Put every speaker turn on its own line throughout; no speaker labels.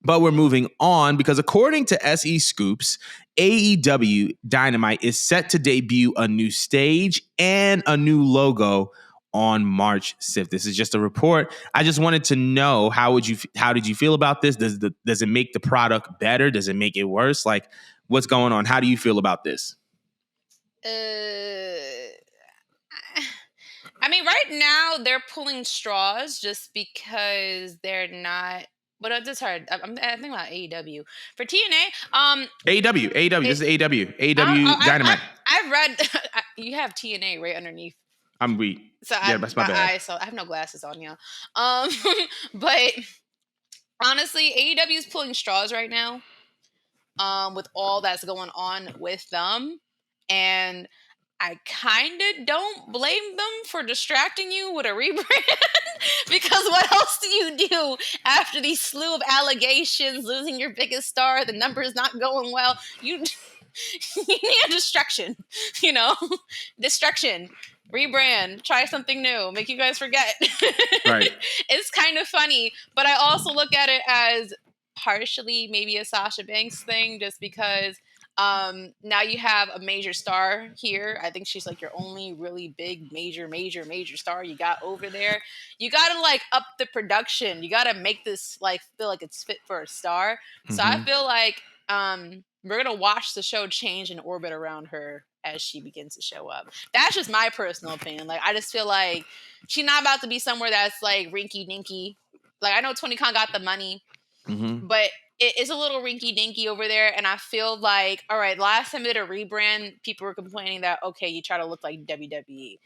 But we're moving on because according to SE Scoops, AEW Dynamite is set to debut a new stage and a new logo on March 6th. This is just a report. I just wanted to know how did you feel about this? Does it make the product better? Does it make it worse? Like, what's going on? How do you feel about this?
I mean, right now they're pulling straws just because they're not. But it's hard. I'm thinking about AEW for TNA.
AEW. This is AEW
I,
Dynamite.
I've read. You have TNA right underneath.
I'm weak.
So
Yeah, that's my bad.
eyes. So I have no glasses on, yeah. But honestly, AEW is pulling straws right now. With all that's going on with them, and I kind of don't blame them for distracting you with a rebrand because what else do you do after these slew of allegations, losing your biggest star, the numbers not going well? You need a distraction, distraction. Rebrand, try something new, make you guys forget.
Right.
It's kind of funny, but I also look at it as partially maybe a Sasha Banks thing, just because now you have a major star here. I think she's like your only really big major star you got over there. You gotta like up the production. You gotta make this like feel like it's fit for a star. So I feel like we're gonna watch the show change and orbit around her as she begins to show up. That's just my personal opinion. Like, I just feel like she's not about to be somewhere that's like rinky dinky. Like, I know Tony Khan got the money, but it is a little rinky dinky over there. And I feel like, all right, last time they did a rebrand, people were complaining that, okay, you try to look like WWE.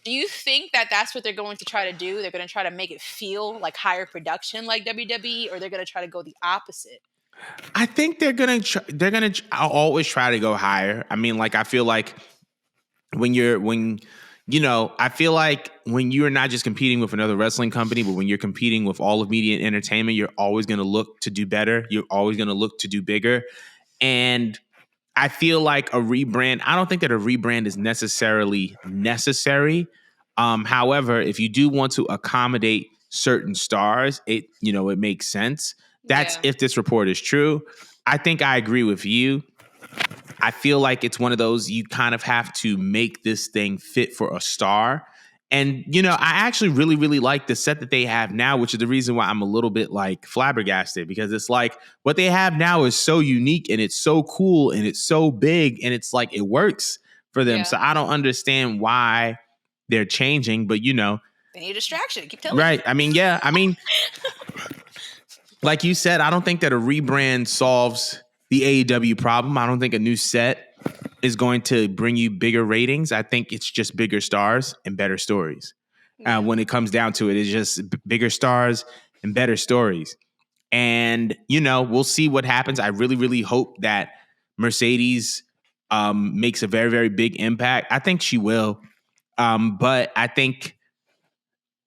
Do you think that that's what they're going to try to do? They're going to try to make it feel like higher production like WWE, or they're going to try to go the opposite?
I think they're gonna always try to go higher. I mean, like, I feel like when you're not just competing with another wrestling company, but when you're competing with all of media and entertainment, you're always going to look to do better. You're always going to look to do bigger. And I feel like I don't think that a rebrand is necessarily necessary. However, if you do want to accommodate certain stars, it makes sense. That's if this report is true. I think I agree with you. I feel like it's one of those, you kind of have to make this thing fit for a star. And, I actually really, really like the set that they have now, which is the reason why I'm a little bit like flabbergasted, because it's like what they have now is so unique and it's so cool and it's so big and it's like it works for them. Yeah. So I don't understand why they're changing, but
they need a distraction. Keep telling
right. Me. Like you said, I don't think that a rebrand solves the AEW problem. I don't think a new set is going to bring you bigger ratings. I think it's just bigger stars and better stories. When it comes down to it, it's just bigger stars and better stories. And, we'll see what happens. I really, really hope that Mercedes makes a very, very big impact. I think she will. But I think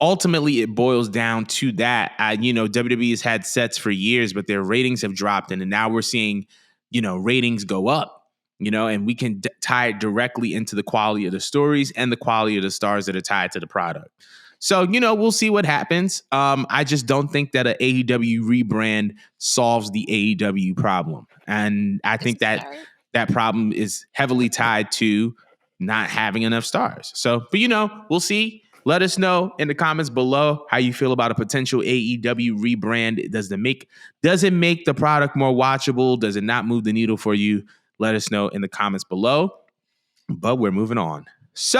ultimately it boils down to that. WWE has had sets for years, but their ratings have dropped. And now we're seeing, ratings go up, and we can tie it directly into the quality of the stories and the quality of the stars that are tied to the product. So, we'll see what happens. I just don't think that an AEW rebrand solves the AEW problem. And I think that problem is heavily tied to not having enough stars. So, but we'll see. Let us know in the comments below how you feel about a potential AEW rebrand. Does it make the product more watchable? Does it not move the needle for you? Let us know in the comments below. But we're moving on. So